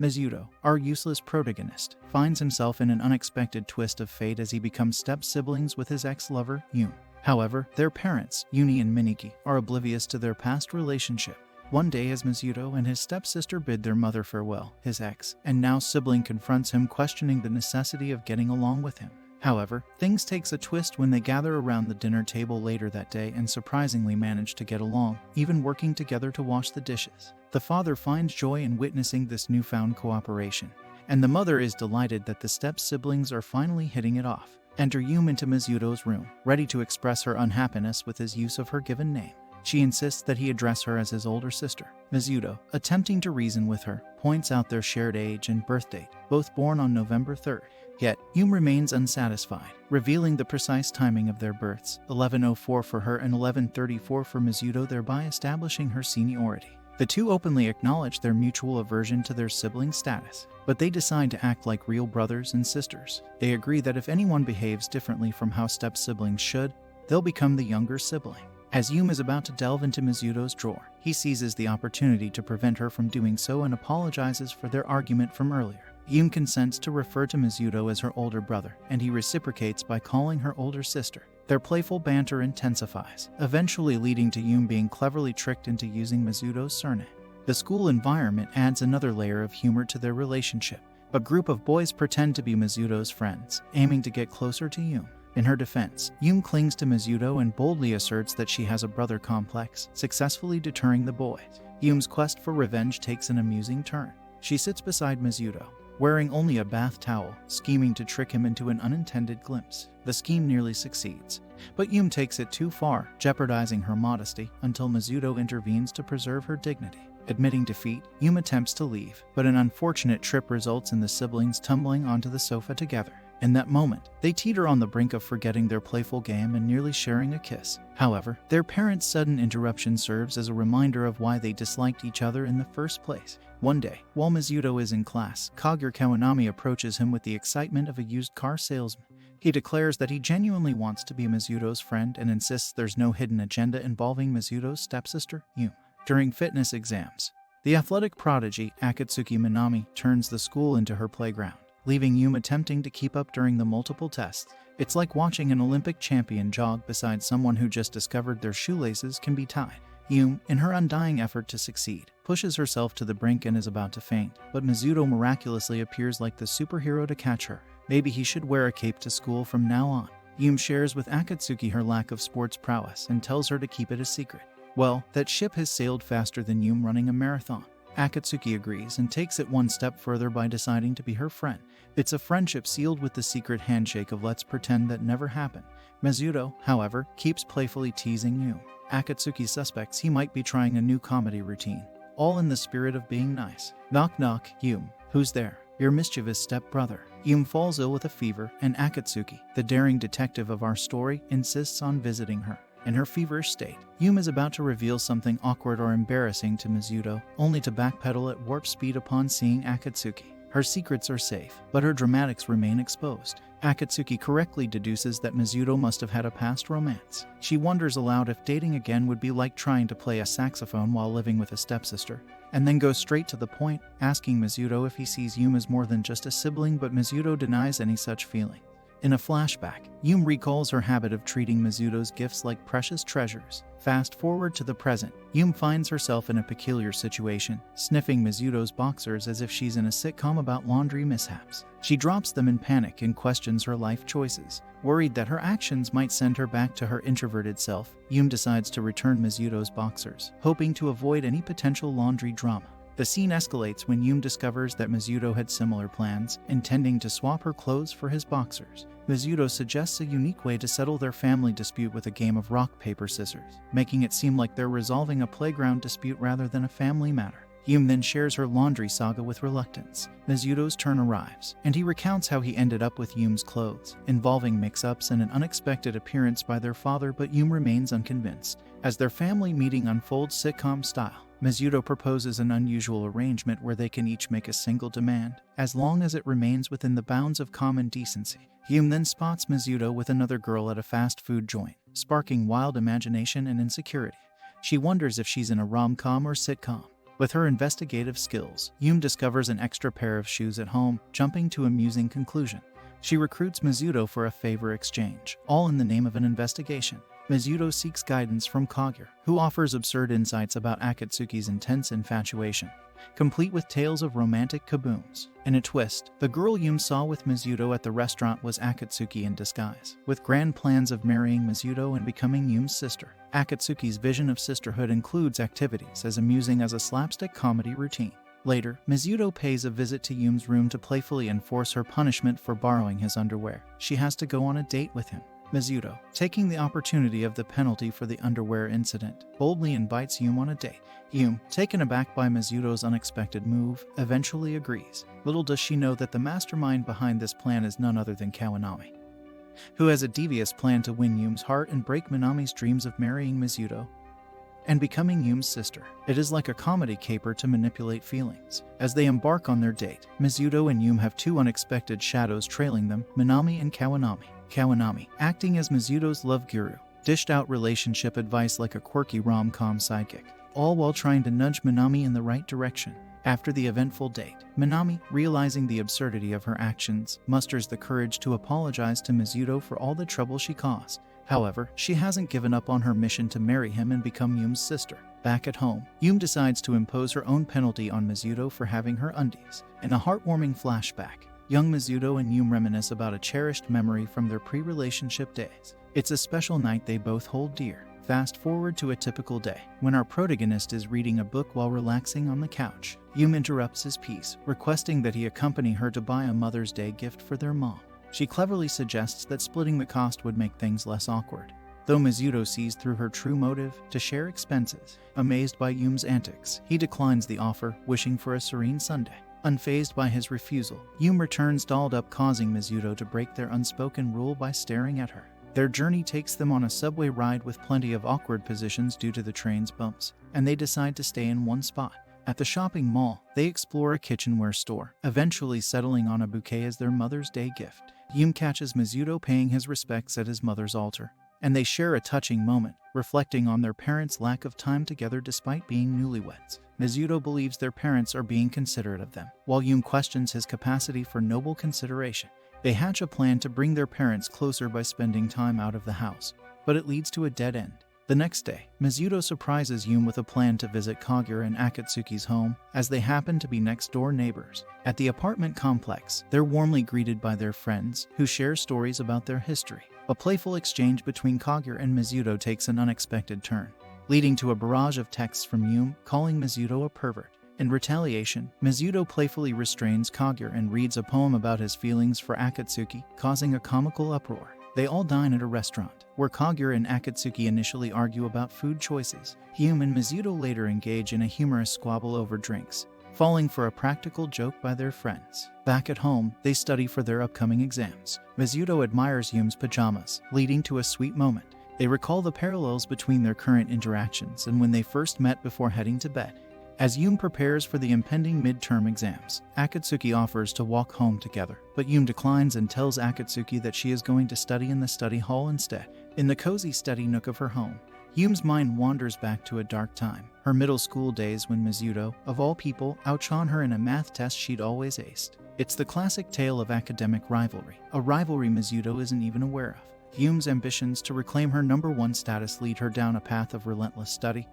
Mizuto, our useless protagonist, finds himself in an unexpected twist of fate as he becomes step-siblings with his ex-lover, Yume. However, their parents, Uni and Miniki, are oblivious to their past relationship. One day as Mizuto and his stepsister bid their mother farewell, his ex, and now sibling confronts him, questioning the necessity of getting along with him. However, things takes a twist when they gather around the dinner table later that day and surprisingly manage to get along, even working together to wash the dishes. The father finds joy in witnessing this newfound cooperation, and the mother is delighted that the step-siblings are finally hitting it off. Enter Yume into Mizuto's room, ready to express her unhappiness with his use of her given name. She insists that he address her as his older sister. Mizuto, attempting to reason with her, points out their shared age and birth date, both born on November 3rd. Yet, Yume remains unsatisfied, revealing the precise timing of their births, 11:04 for her and 11:34 for Mizuto, thereby establishing her seniority. The two openly acknowledge their mutual aversion to their sibling status, but they decide to act like real brothers and sisters. They agree that if anyone behaves differently from how step-siblings should, they'll become the younger sibling. As Yume is about to delve into Mizuto's drawer, he seizes the opportunity to prevent her from doing so and apologizes for their argument from earlier. Yume consents to refer to Mizuto as her older brother, and he reciprocates by calling her older sister. Their playful banter intensifies, eventually leading to Yume being cleverly tricked into using Mizuto's surname. The school environment adds another layer of humor to their relationship. A group of boys pretend to be Mizuto's friends, aiming to get closer to Yume. In her defense, Yume clings to Mizuto and boldly asserts that she has a brother complex, successfully deterring the boys. Yume's quest for revenge takes an amusing turn. She sits beside Mizuto, wearing only a bath towel, scheming to trick him into an unintended glimpse. The scheme nearly succeeds, but Yume takes it too far, jeopardizing her modesty until Mizuto intervenes to preserve her dignity. Admitting defeat, Yume attempts to leave, but an unfortunate trip results in the siblings tumbling onto the sofa together. In that moment, they teeter on the brink of forgetting their playful game and nearly sharing a kiss. However, their parents' sudden interruption serves as a reminder of why they disliked each other in the first place. One day, while Mizuto is in class, Kagure Kawanami approaches him with the excitement of a used car salesman. He declares that he genuinely wants to be Mizuto's friend and insists there's no hidden agenda involving Mizuto's stepsister, Yume. During fitness exams, the athletic prodigy Akatsuki Minami turns the school into her playground, leaving Yume attempting to keep up during the multiple tests. It's like watching an Olympic champion jog beside someone who just discovered their shoelaces can be tied. Yume, in her undying effort to succeed, pushes herself to the brink and is about to faint, but Mizuto miraculously appears like the superhero to catch her. Maybe he should wear a cape to school from now on. Yume shares with Akatsuki her lack of sports prowess and tells her to keep it a secret. Well, that ship has sailed faster than Yume running a marathon. Akatsuki agrees and takes it one step further by deciding to be her friend. It's a friendship sealed with the secret handshake of "let's pretend that never happened." Mizuto, however, keeps playfully teasing Yume. Akatsuki suspects he might be trying a new comedy routine, all in the spirit of being nice. Knock knock, Yume. Who's there? Your mischievous stepbrother. Yume falls ill with a fever, and Akatsuki, the daring detective of our story, insists on visiting her. In her feverish state, Yume is about to reveal something awkward or embarrassing to Mizuto, only to backpedal at warp speed upon seeing Akatsuki. Her secrets are safe, but her dramatics remain exposed. Akatsuki correctly deduces that Mizuto must have had a past romance. She wonders aloud if dating again would be like trying to play a saxophone while living with a stepsister, and then goes straight to the point, asking Mizuto if he sees Yume as more than just a sibling, but Mizuto denies any such feeling. In a flashback, Yume recalls her habit of treating Mizuto's gifts like precious treasures. Fast forward to the present, Yume finds herself in a peculiar situation, sniffing Mizuto's boxers as if she's in a sitcom about laundry mishaps. She drops them in panic and questions her life choices. Worried that her actions might send her back to her introverted self, Yume decides to return Mizuto's boxers, hoping to avoid any potential laundry drama. The scene escalates when Yume discovers that Mizuto had similar plans, intending to swap her clothes for his boxers. Mizuto suggests a unique way to settle their family dispute with a game of rock, paper, scissors, making it seem like they're resolving a playground dispute rather than a family matter. Yume then shares her laundry saga with reluctance. Mizuto's turn arrives, and he recounts how he ended up with Yume's clothes, involving mix-ups and an unexpected appearance by their father, but Yume remains unconvinced. As their family meeting unfolds sitcom style, Mizuto proposes an unusual arrangement where they can each make a single demand, as long as it remains within the bounds of common decency. Yume then spots Mizuto with another girl at a fast food joint, sparking wild imagination and insecurity. She wonders if she's in a rom-com or sitcom. With her investigative skills, Yume discovers an extra pair of shoes at home, jumping to amusing conclusion. She recruits Mizuto for a favor exchange, all in the name of an investigation. Mizuto seeks guidance from Kagure, who offers absurd insights about Akatsuki's intense infatuation, complete with tales of romantic kabooms. In a twist, the girl Yume saw with Mizuto at the restaurant was Akatsuki in disguise, with grand plans of marrying Mizuto and becoming Yume's sister. Akatsuki's vision of sisterhood includes activities as amusing as a slapstick comedy routine. Later, Mizuto pays a visit to Yume's room to playfully enforce her punishment for borrowing his underwear. She has to go on a date with him. Mizuto, taking the opportunity of the penalty for the underwear incident, boldly invites Yume on a date. Yume, taken aback by Mizuto's unexpected move, eventually agrees. Little does she know that the mastermind behind this plan is none other than Kawanami, who has a devious plan to win Yume's heart and break Minami's dreams of marrying Mizuto and becoming Yume's sister. It is like a comedy caper to manipulate feelings. As they embark on their date, Mizuto and Yume have two unexpected shadows trailing them, Minami and Kawanami. Kawanami, acting as Mizuto's love guru, dished out relationship advice like a quirky rom-com sidekick, all while trying to nudge Minami in the right direction. After the eventful date, Minami, realizing the absurdity of her actions, musters the courage to apologize to Mizuto for all the trouble she caused. However, she hasn't given up on her mission to marry him and become Yume's sister. Back at home, Yume decides to impose her own penalty on Mizuto for having her undies. In a heartwarming flashback, young Mizuto and Yume reminisce about a cherished memory from their pre-relationship days. It's a special night they both hold dear. Fast forward to a typical day, when our protagonist is reading a book while relaxing on the couch. Yume interrupts his piece, requesting that he accompany her to buy a Mother's Day gift for their mom. She cleverly suggests that splitting the cost would make things less awkward, though Mizuto sees through her true motive to share expenses. Amazed by Yume's antics, he declines the offer, wishing for a serene Sunday. Unfazed by his refusal, Yume returns dolled up, causing Mizuto to break their unspoken rule by staring at her. Their journey takes them on a subway ride with plenty of awkward positions due to the train's bumps, and they decide to stay in one spot. At the shopping mall, they explore a kitchenware store, eventually settling on a bouquet as their Mother's Day gift. Yume catches Mizuto paying his respects at his mother's altar, and they share a touching moment, reflecting on their parents' lack of time together despite being newlyweds. Mizuto believes their parents are being considerate of them, while Yume questions his capacity for noble consideration. They hatch a plan to bring their parents closer by spending time out of the house, but it leads to a dead end. The next day, Mizuto surprises Yume with a plan to visit Kagure and Akatsuki's home, as they happen to be next-door neighbors. At the apartment complex, they're warmly greeted by their friends, who share stories about their history. A playful exchange between Kagure and Mizuto takes an unexpected turn, leading to a barrage of texts from Yume calling Mizuto a pervert. In retaliation, Mizuto playfully restrains Kagure and reads a poem about his feelings for Akatsuki, causing a comical uproar. They all dine at a restaurant, where Kagure and Akatsuki initially argue about food choices. Yume and Mizuto later engage in a humorous squabble over drinks, falling for a practical joke by their friends. Back at home, they study for their upcoming exams. Mizuto admires Yume's pajamas, leading to a sweet moment. They recall the parallels between their current interactions and when they first met before heading to bed. As Yume prepares for the impending midterm exams, Akatsuki offers to walk home together, but Yume declines and tells Akatsuki that she is going to study in the study hall instead. In the cozy study nook of her home, Yume's mind wanders back to a dark time, her middle school days when Mizuto, of all people, outshone her in a math test she'd always aced. It's the classic tale of academic rivalry, a rivalry Mizuto isn't even aware of. Yume's ambitions to reclaim her #1 status lead her down a path of relentless study.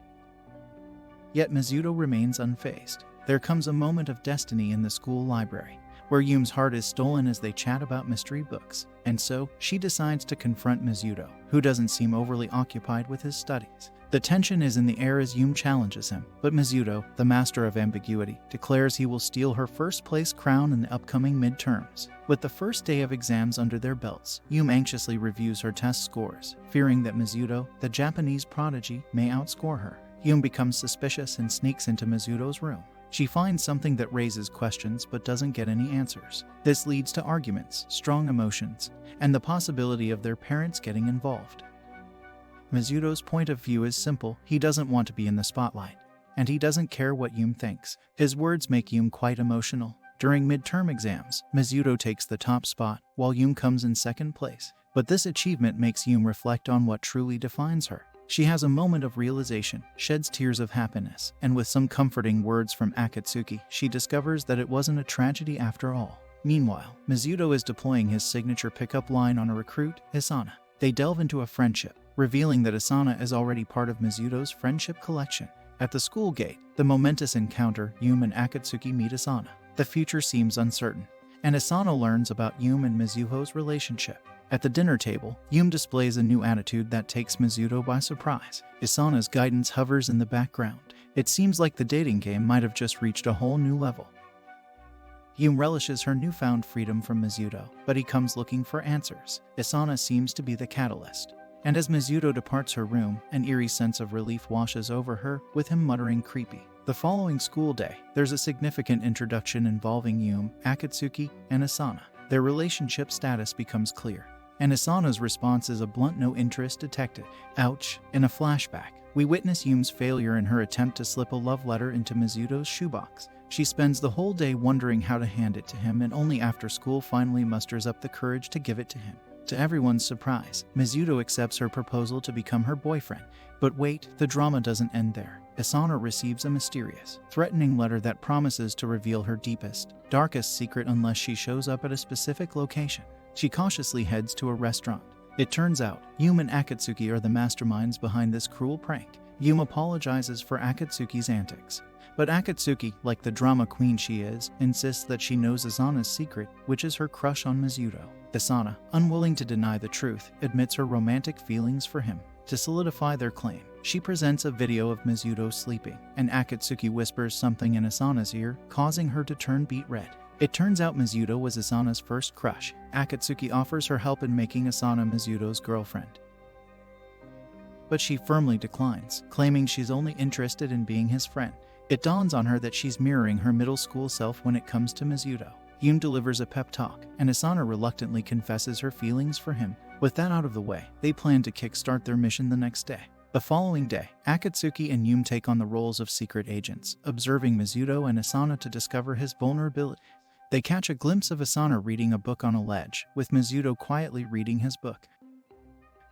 Yet Mizuto remains unfazed. There comes a moment of destiny in the school library, where Yume's heart is stolen as they chat about mystery books, and so she decides to confront Mizuto, who doesn't seem overly occupied with his studies. The tension is in the air as Yume challenges him, but Mizuto, the master of ambiguity, declares he will steal her first-place crown in the upcoming midterms. With the first day of exams under their belts, Yume anxiously reviews her test scores, fearing that Mizuto, the Japanese prodigy, may outscore her. Yume becomes suspicious and sneaks into Mizuto's room. She finds something that raises questions but doesn't get any answers. This leads to arguments, strong emotions, and the possibility of their parents getting involved. Mizuto's point of view is simple: he doesn't want to be in the spotlight, and he doesn't care what Yume thinks. His words make Yume quite emotional. During midterm exams, Mizuto takes the top spot, while Yume comes in second place. But this achievement makes Yume reflect on what truly defines her. She has a moment of realization, sheds tears of happiness, and with some comforting words from Akatsuki, she discovers that it wasn't a tragedy after all. Meanwhile, Mizuto is deploying his signature pickup line on a recruit, Asana. They delve into a friendship, revealing that Asana is already part of Mizuto's friendship collection. At the school gate, the momentous encounter, Yume and Akatsuki meet Asana. The future seems uncertain, and Asana learns about Yume and Mizuto's relationship. At the dinner table, Yume displays a new attitude that takes Mizuto by surprise. Asana's guidance hovers in the background. It seems like the dating game might have just reached a whole new level. Yume relishes her newfound freedom from Mizuto, but he comes looking for answers. Asana seems to be the catalyst. And as Mizuto departs her room, an eerie sense of relief washes over her, with him muttering creepy. The following school day, there's a significant introduction involving Yume, Akatsuki, and Asana. Their relationship status becomes clear, and Asana's response is a blunt no interest detected. Ouch. In a flashback, we witness Yume's failure in her attempt to slip a love letter into Mizuto's shoebox. She spends the whole day wondering how to hand it to him, and only after school finally musters up the courage to give it to him. To everyone's surprise, Mizuto accepts her proposal to become her boyfriend. But wait, the drama doesn't end there. Asana receives a mysterious, threatening letter that promises to reveal her deepest, darkest secret unless she shows up at a specific location. She cautiously heads to a restaurant. It turns out, Yume and Akatsuki are the masterminds behind this cruel prank. Yume apologizes for Akatsuki's antics, but Akatsuki, like the drama queen she is, insists that she knows Asana's secret, which is her crush on Mizuto. Asana, unwilling to deny the truth, admits her romantic feelings for him. To solidify their claim, she presents a video of Mizuto sleeping, and Akatsuki whispers something in Asana's ear, causing her to turn beet red. It turns out Mizuto was Asana's first crush. Akatsuki offers her help in making Asana Mizuto's girlfriend, but she firmly declines, claiming she's only interested in being his friend. It dawns on her that she's mirroring her middle school self when it comes to Mizuto. Yume delivers a pep talk, and Asana reluctantly confesses her feelings for him. With that out of the way, they plan to kickstart their mission the next day. The following day, Akatsuki and Yume take on the roles of secret agents, observing Mizuto and Asana to discover his vulnerability. They catch a glimpse of Asana reading a book on a ledge, with Mizuto quietly reading his book.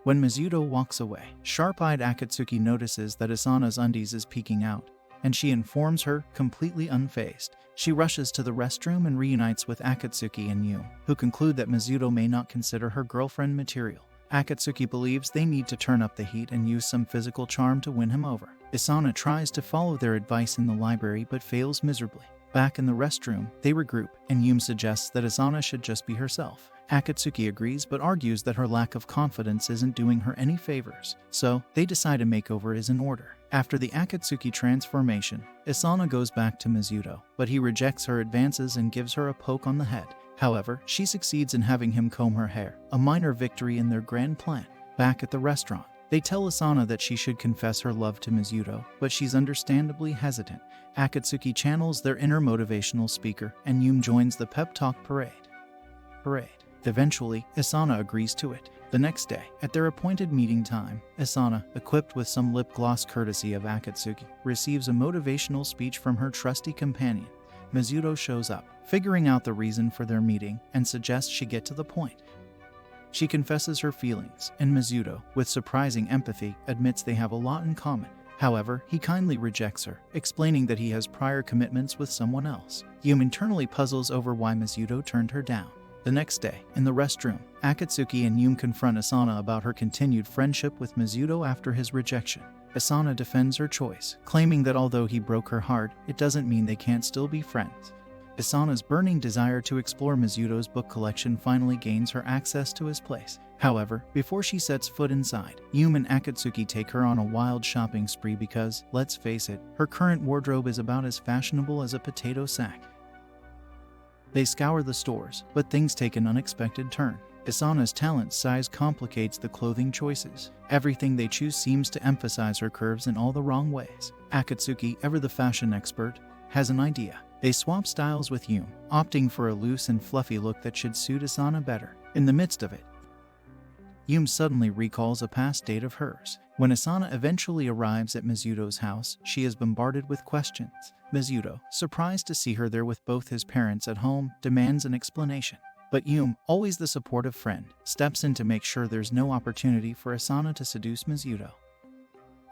When Mizuto walks away, sharp-eyed Akatsuki notices that Asana's undies is peeking out, and she informs her, completely unfazed. She rushes to the restroom and reunites with Akatsuki and Yume, who conclude that Mizuto may not consider her girlfriend material. Akatsuki believes they need to turn up the heat and use some physical charm to win him over. Asana tries to follow their advice in the library but fails miserably. Back in the restroom, they regroup, and Yume suggests that Asana should just be herself. Akatsuki agrees but argues that her lack of confidence isn't doing her any favors, so they decide a makeover is in order. After the Akatsuki transformation, Asana goes back to Mizuto, but he rejects her advances and gives her a poke on the head. However, she succeeds in having him comb her hair, a minor victory in their grand plan. Back at the restaurant, they tell Asana that she should confess her love to Mizuto, but she's understandably hesitant. Akatsuki channels their inner motivational speaker, and Yume joins the pep talk parade. Eventually, Asana agrees to it. The next day, at their appointed meeting time, Asana, equipped with some lip gloss courtesy of Akatsuki, receives a motivational speech from her trusty companion. Mizuto shows up, figuring out the reason for their meeting, and suggests she get to the point. She confesses her feelings, and Mizuto, with surprising empathy, admits they have a lot in common. However, he kindly rejects her, explaining that he has prior commitments with someone else. Yume internally puzzles over why Mizuto turned her down. The next day, in the restroom, Akatsuki and Yume confront Asana about her continued friendship with Mizuto after his rejection. Asana defends her choice, claiming that although he broke her heart, it doesn't mean they can't still be friends. Asana's burning desire to explore Mizuto's book collection finally gains her access to his place. However, before she sets foot inside, Yume and Akatsuki take her on a wild shopping spree because, let's face it, her current wardrobe is about as fashionable as a potato sack. They scour the stores, but things take an unexpected turn. Asana's talent size complicates the clothing choices. Everything they choose seems to emphasize her curves in all the wrong ways. Akatsuki, ever the fashion expert, has an idea. They swap styles with Yume, opting for a loose and fluffy look that should suit Asana better. In the midst of it, Yume suddenly recalls a past date of hers. When Asana eventually arrives at Mizuto's house, she is bombarded with questions. Mizuto, surprised to see her there with both his parents at home, demands an explanation. But Yume, always the supportive friend, steps in to make sure there's no opportunity for Asana to seduce Mizuto.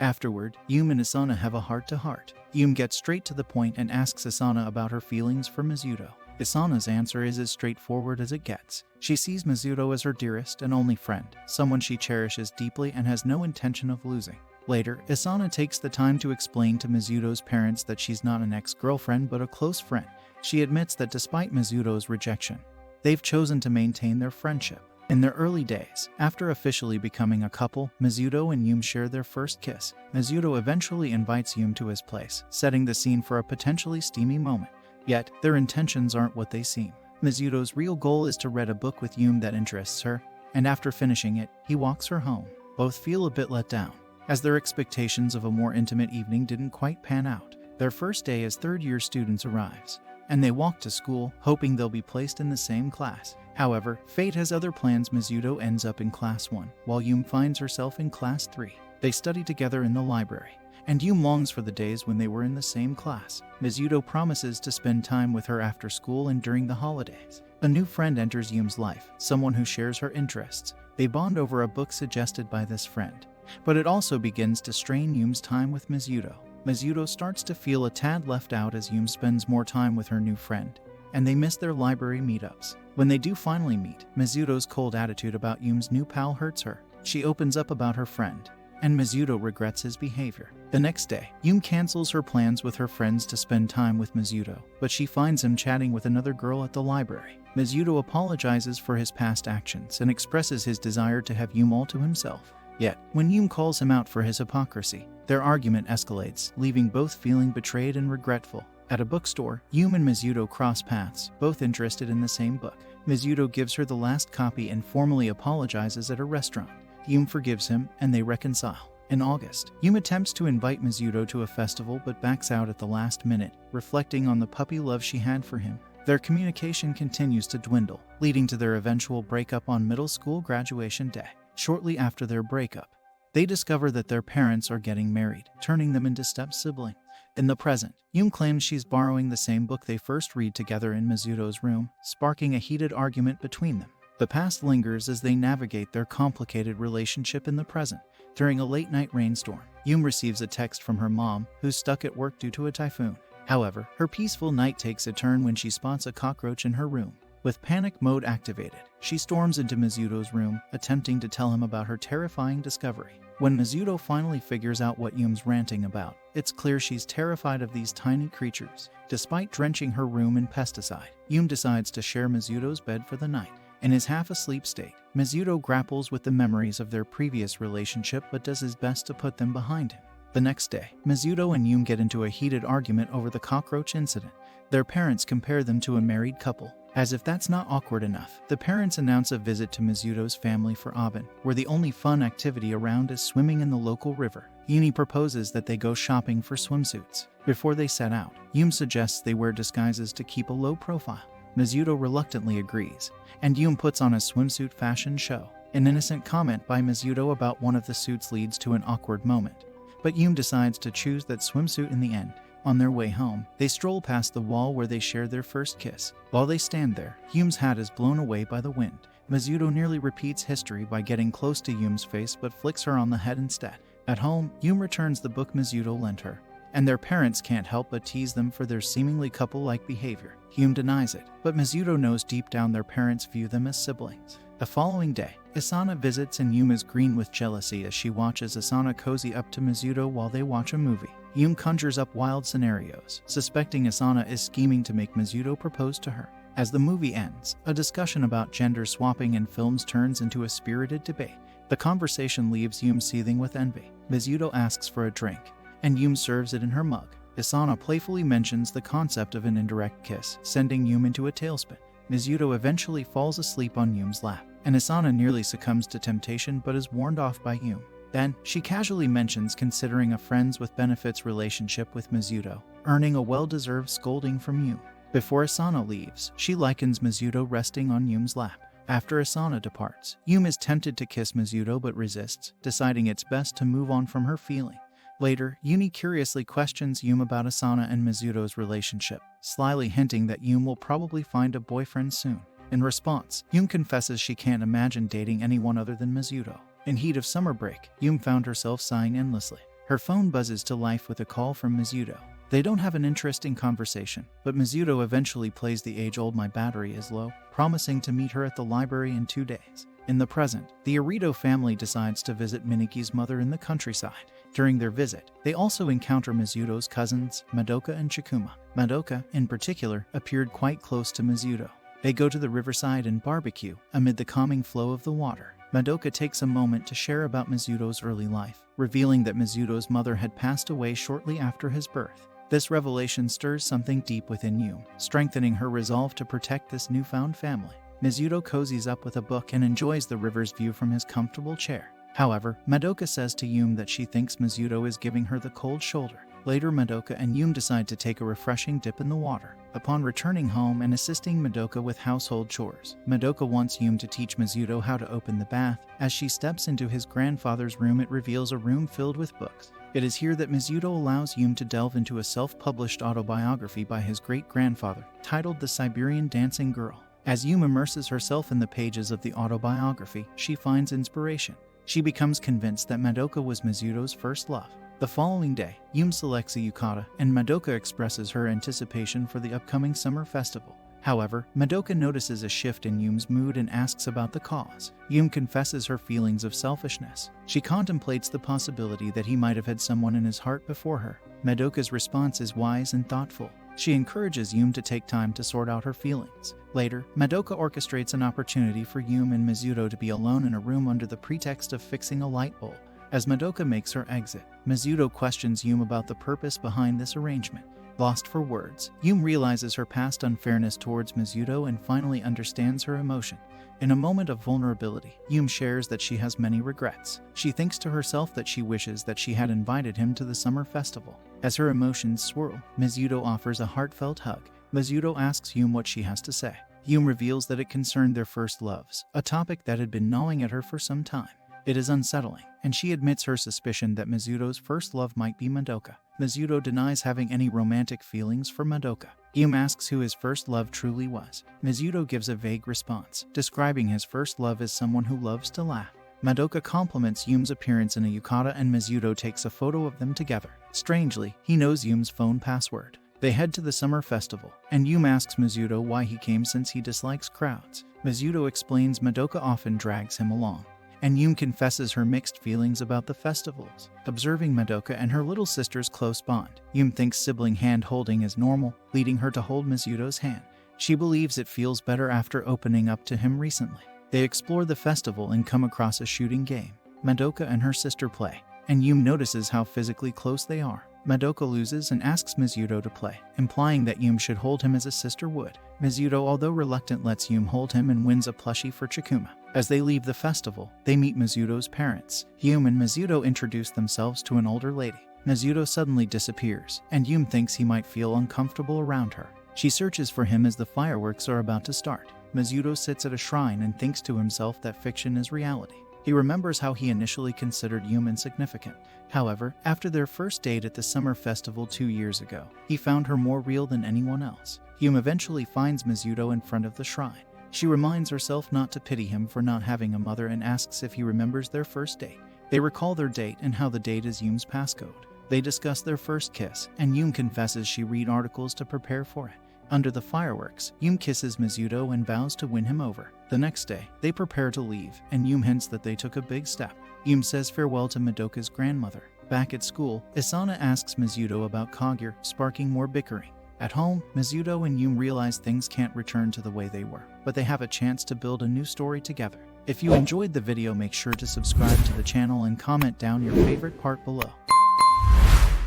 Afterward, Yume and Asana have a heart-to-heart. Yume gets straight to the point and asks Asana about her feelings for Mizuto. Asana's answer is as straightforward as it gets. She sees Mizuto as her dearest and only friend, someone she cherishes deeply and has no intention of losing. Later, Asana takes the time to explain to Mizuto's parents that she's not an ex-girlfriend but a close friend. She admits that despite Mizuto's rejection, they've chosen to maintain their friendship. In their early days, after officially becoming a couple, Mizuto and Yume share their first kiss. Mizuto eventually invites Yume to his place, setting the scene for a potentially steamy moment. Yet, their intentions aren't what they seem. Mizuto's real goal is to read a book with Yume that interests her, and after finishing it, he walks her home. Both feel a bit let down, as their expectations of a more intimate evening didn't quite pan out. Their first day as third-year students arrives, and they walk to school, hoping they'll be placed in the same class. However, fate has other plans. Mizuto ends up in Class 1, while Yume finds herself in Class 3. They study together in the library, and Yume longs for the days when they were in the same class. Mizuto promises to spend time with her after school and during the holidays. A new friend enters Yume's life, someone who shares her interests. They bond over a book suggested by this friend, but it also begins to strain Yume's time with Mizuto. Mizuto starts to feel a tad left out as Yume spends more time with her new friend, and they miss their library meetups. When they do finally meet, Mizuto's cold attitude about Yume's new pal hurts her. She opens up about her friend, and Mizuto regrets his behavior. The next day, Yume cancels her plans with her friends to spend time with Mizuto, but she finds him chatting with another girl at the library. Mizuto apologizes for his past actions and expresses his desire to have Yume all to himself. Yet, when Yume calls him out for his hypocrisy, their argument escalates, leaving both feeling betrayed and regretful. At a bookstore, Yume and Mizuto cross paths, both interested in the same book. Mizuto gives her the last copy and formally apologizes at a restaurant. Yume forgives him, and they reconcile. In August, Yume attempts to invite Mizuto to a festival but backs out at the last minute, reflecting on the puppy love she had for him. Their communication continues to dwindle, leading to their eventual breakup on middle school graduation day. Shortly after their breakup, they discover that their parents are getting married, turning them into step-siblings. In the present, Yume claims she's borrowing the same book they first read together in Mizuto's room, sparking a heated argument between them. The past lingers as they navigate their complicated relationship in the present. During a late-night rainstorm, Yume receives a text from her mom, who's stuck at work due to a typhoon. However, her peaceful night takes a turn when she spots a cockroach in her room. With panic mode activated, she storms into Mizuto's room, attempting to tell him about her terrifying discovery. When Mizuto finally figures out what Yume's ranting about, it's clear she's terrified of these tiny creatures. Despite drenching her room in pesticide, Yume decides to share Mizuto's bed for the night. In his half-asleep state, Mizuto grapples with the memories of their previous relationship but does his best to put them behind him. The next day, Mizuto and Yume get into a heated argument over the cockroach incident. Their parents compare them to a married couple. As if that's not awkward enough, the parents announce a visit to Mizuto's family for Aben, where the only fun activity around is swimming in the local river. Yume proposes that they go shopping for swimsuits. Before they set out, Yume suggests they wear disguises to keep a low profile. Mizuto reluctantly agrees, and Yume puts on a swimsuit fashion show. An innocent comment by Mizuto about one of the suits leads to an awkward moment, but Yume decides to choose that swimsuit in the end. On their way home, they stroll past the wall where they share their first kiss. While they stand there, Yume's hat is blown away by the wind. Mizuto nearly repeats history by getting close to Yume's face but flicks her on the head instead. At home, Yume returns the book Mizuto lent her, and their parents can't help but tease them for their seemingly couple-like behavior. Yume denies it, but Mizuto knows deep down their parents view them as siblings. The following day, Asana visits and Yume is green with jealousy as she watches Asana cozy up to Mizuto while they watch a movie. Yume conjures up wild scenarios, suspecting Asana is scheming to make Mizuto propose to her. As the movie ends, a discussion about gender swapping in films turns into a spirited debate. The conversation leaves Yume seething with envy. Mizuto asks for a drink, and Yume serves it in her mug. Asana playfully mentions the concept of an indirect kiss, sending Yume into a tailspin. Mizuto eventually falls asleep on Yume's lap, and Asana nearly succumbs to temptation but is warned off by Yume. Then, she casually mentions considering a friends with benefits relationship with Mizuto, earning a well-deserved scolding from Yume. Before Asana leaves, she likens Mizuto resting on Yume's lap. After Asana departs, Yume is tempted to kiss Mizuto but resists, deciding it's best to move on from her feeling. Later, Yume curiously questions Yume about Asana and Mizuto's relationship, slyly hinting that Yume will probably find a boyfriend soon. In response, Yume confesses she can't imagine dating anyone other than Mizuto. In heat of summer break, Yume found herself sighing endlessly. Her phone buzzes to life with a call from Mizuto. They don't have an interesting conversation, but Mizuto eventually plays the age-old "My battery is low," promising to meet her at the library in 2 days. In the present, the Arito family decides to visit Miniki's mother in the countryside. During their visit, they also encounter Mizuto's cousins, Madoka and Chikuma. Madoka, in particular, appeared quite close to Mizuto. They go to the riverside and barbecue, amid the calming flow of the water. Madoka takes a moment to share about Mizuto's early life, revealing that Mizuto's mother had passed away shortly after his birth. This revelation stirs something deep within Yume, strengthening her resolve to protect this newfound family. Mizuto cozies up with a book and enjoys the river's view from his comfortable chair. However, Madoka says to Yume that she thinks Mizuto is giving her the cold shoulder. Later, Madoka and Yume decide to take a refreshing dip in the water. Upon returning home and assisting Madoka with household chores, Madoka wants Yume to teach Mizuto how to open the bath. As she steps into his grandfather's room, it reveals a room filled with books. It is here that Mizuto allows Yume to delve into a self-published autobiography by his great-grandfather, titled The Siberian Dancing Girl. As Yume immerses herself in the pages of the autobiography, she finds inspiration. She becomes convinced that Madoka was Mizuto's first love. The following day, Yume selects a yukata, and Madoka expresses her anticipation for the upcoming summer festival. However, Madoka notices a shift in Yume's mood and asks about the cause. Yume confesses her feelings of selfishness. She contemplates the possibility that he might have had someone in his heart before her. Madoka's response is wise and thoughtful. She encourages Yume to take time to sort out her feelings. Later, Madoka orchestrates an opportunity for Yume and Mizuto to be alone in a room under the pretext of fixing a light bulb. As Madoka makes her exit, Mizuto questions Yume about the purpose behind this arrangement. Lost for words, Yume realizes her past unfairness towards Mizuto and finally understands her emotion. In a moment of vulnerability, Yume shares that she has many regrets. She thinks to herself that she wishes that she had invited him to the summer festival. As her emotions swirl, Mizuto offers a heartfelt hug. Mizuto asks Yume what she has to say. Yume reveals that it concerned their first loves, a topic that had been gnawing at her for some time. It is unsettling, and she admits her suspicion that Mizuto's first love might be Madoka. Mizuto denies having any romantic feelings for Madoka. Yume asks who his first love truly was. Mizuto gives a vague response, describing his first love as someone who loves to laugh. Madoka compliments Yume's appearance in a yukata, and Mizuto takes a photo of them together. Strangely, he knows Yume's phone password. They head to the summer festival, and Yume asks Mizuto why he came since he dislikes crowds. Mizuto explains Madoka often drags him along, and Yume confesses her mixed feelings about the festivals. Observing Madoka and her little sister's close bond, Yume thinks sibling hand-holding is normal, leading her to hold Mizuto's hand. She believes it feels better after opening up to him recently. They explore the festival and come across a shooting game. Madoka and her sister play, and Yume notices how physically close they are. Madoka loses and asks Mizuto to play, implying that Yume should hold him as a sister would. Mizuto, although reluctant, lets Yume hold him and wins a plushie for Chikuma. As they leave the festival, they meet Mizuto's parents. Yume and Mizuto introduce themselves to an older lady. Mizuto suddenly disappears, and Yume thinks he might feel uncomfortable around her. She searches for him as the fireworks are about to start. Mizuto sits at a shrine and thinks to himself that fiction is reality. He remembers how he initially considered Yume insignificant. However, after their first date at the summer festival 2 years ago, he found her more real than anyone else. Yume eventually finds Mizuto in front of the shrine. She reminds herself not to pity him for not having a mother and asks if he remembers their first date. They recall their date and how the date is Yume's passcode. They discuss their first kiss, and Yume confesses she read articles to prepare for it. Under the fireworks, Yume kisses Mizuto and vows to win him over. The next day, they prepare to leave, and Yume hints that they took a big step. Yume says farewell to Madoka's grandmother. Back at school, Isana asks Mizuto about Kagure, sparking more bickering. At home, Mizuto and Yume realize things can't return to the way they were, but they have a chance to build a new story together. If you enjoyed the video, make sure to subscribe to the channel and comment down your favorite part below.